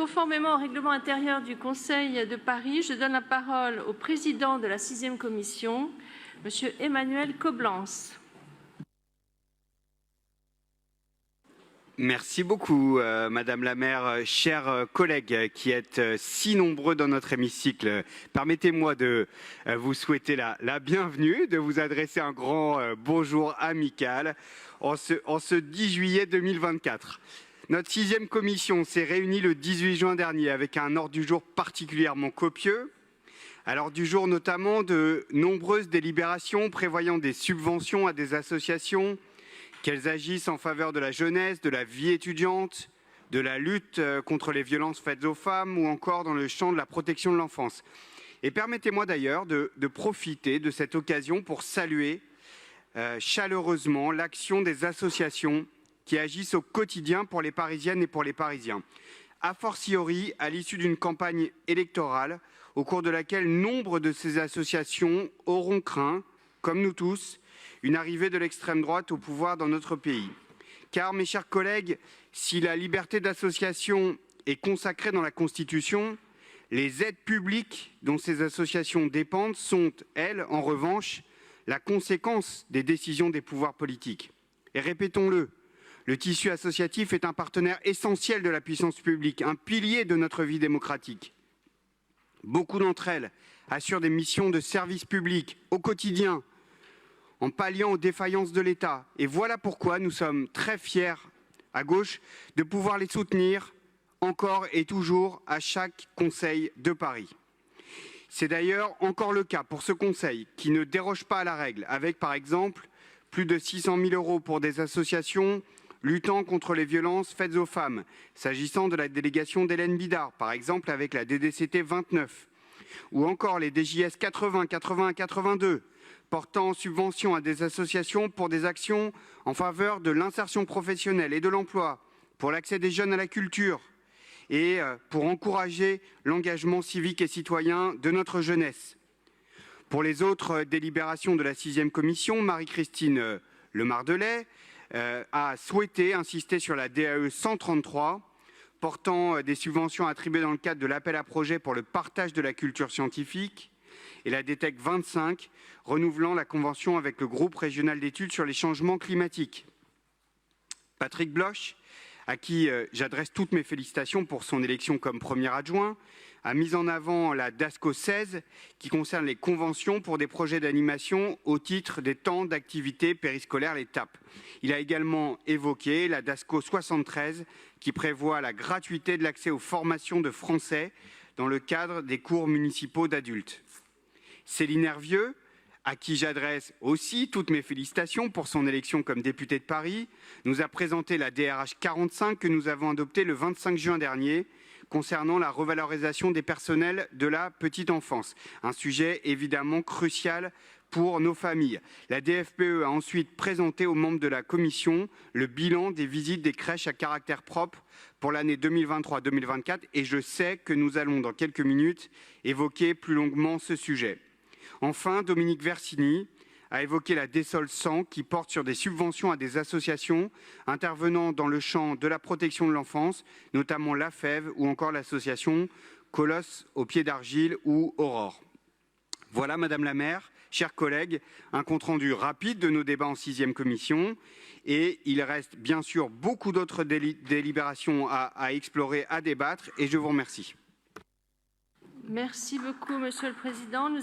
Conformément au règlement intérieur du Conseil de Paris, je donne la parole au président de la 6e commission, M. Emmanuel Coblence. Merci beaucoup, Madame la maire. Chers collègues qui êtes si nombreux dans notre hémicycle, permettez-moi de vous souhaiter la bienvenue, de vous adresser un grand bonjour amical en ce 10 juillet 2024. Notre 6e commission s'est réunie le 18 juin dernier avec un ordre du jour particulièrement copieux. À l'ordre du jour notamment de nombreuses délibérations prévoyant des subventions à des associations, qu'elles agissent en faveur de la jeunesse, de la vie étudiante, de la lutte contre les violences faites aux femmes ou encore dans le champ de la protection de l'enfance. Et permettez-moi d'ailleurs de profiter de cette occasion pour saluer chaleureusement l'action des associations qui agissent au quotidien pour les Parisiennes et pour les Parisiens. A fortiori, à l'issue d'une campagne électorale au cours de laquelle nombre de ces associations auront craint, comme nous tous, une arrivée de l'extrême droite au pouvoir dans notre pays. Car, mes chers collègues, si la liberté d'association est consacrée dans la Constitution, les aides publiques dont ces associations dépendent sont, elles, en revanche, la conséquence des décisions des pouvoirs politiques. Et répétons-le, le tissu associatif est un partenaire essentiel de la puissance publique, un pilier de notre vie démocratique. Beaucoup d'entre elles assurent des missions de service public au quotidien, en palliant aux défaillances de l'État. Et voilà pourquoi nous sommes très fiers, à gauche, de pouvoir les soutenir encore et toujours à chaque Conseil de Paris. C'est d'ailleurs encore le cas pour ce Conseil qui ne déroge pas à la règle, avec par exemple plus de 600 000 € pour des associations luttant contre les violences faites aux femmes, s'agissant de la délégation d'Hélène Bidard, par exemple avec la DDCT 29, ou encore les DJS 80, 81, 82, portant subvention à des associations pour des actions en faveur de l'insertion professionnelle et de l'emploi, pour l'accès des jeunes à la culture et pour encourager l'engagement civique et citoyen de notre jeunesse. Pour les autres délibérations de la 6e commission, Marie-Christine Lemardelet a souhaité insister sur la DAE 133, portant des subventions attribuées dans le cadre de l'appel à projets pour le partage de la culture scientifique, et la DTEC 25, renouvelant la convention avec le groupe régional d'études sur les changements climatiques. Patrick Bloch, à qui j'adresse toutes mes félicitations pour son élection comme premier adjoint, a mis en avant la DASCO 16 qui concerne les conventions pour des projets d'animation au titre des temps d'activité périscolaire, les TAP. Il a également évoqué la DASCO 73 qui prévoit la gratuité de l'accès aux formations de français dans le cadre des cours municipaux d'adultes. Céline Hervieux, à qui j'adresse aussi toutes mes félicitations pour son élection comme députée de Paris, nous a présenté la DRH 45 que nous avons adoptée le 25 juin dernier concernant la revalorisation des personnels de la petite enfance. Un sujet évidemment crucial pour nos familles. La DFPE a ensuite présenté aux membres de la commission le bilan des visites des crèches à caractère propre pour l'année 2023-2024 et je sais que nous allons dans quelques minutes évoquer plus longuement ce sujet. Enfin, Dominique Versini a évoqué la DSOL 100 qui porte sur des subventions à des associations intervenant dans le champ de la protection de l'enfance, notamment l'AFEV ou encore l'association Colosse au pied d'argile ou Aurore. Voilà, Madame la maire, chers collègues, un compte-rendu rapide de nos débats en 6e commission et il reste bien sûr beaucoup d'autres délibérations à explorer, à débattre et je vous remercie. Merci beaucoup, Monsieur le Président.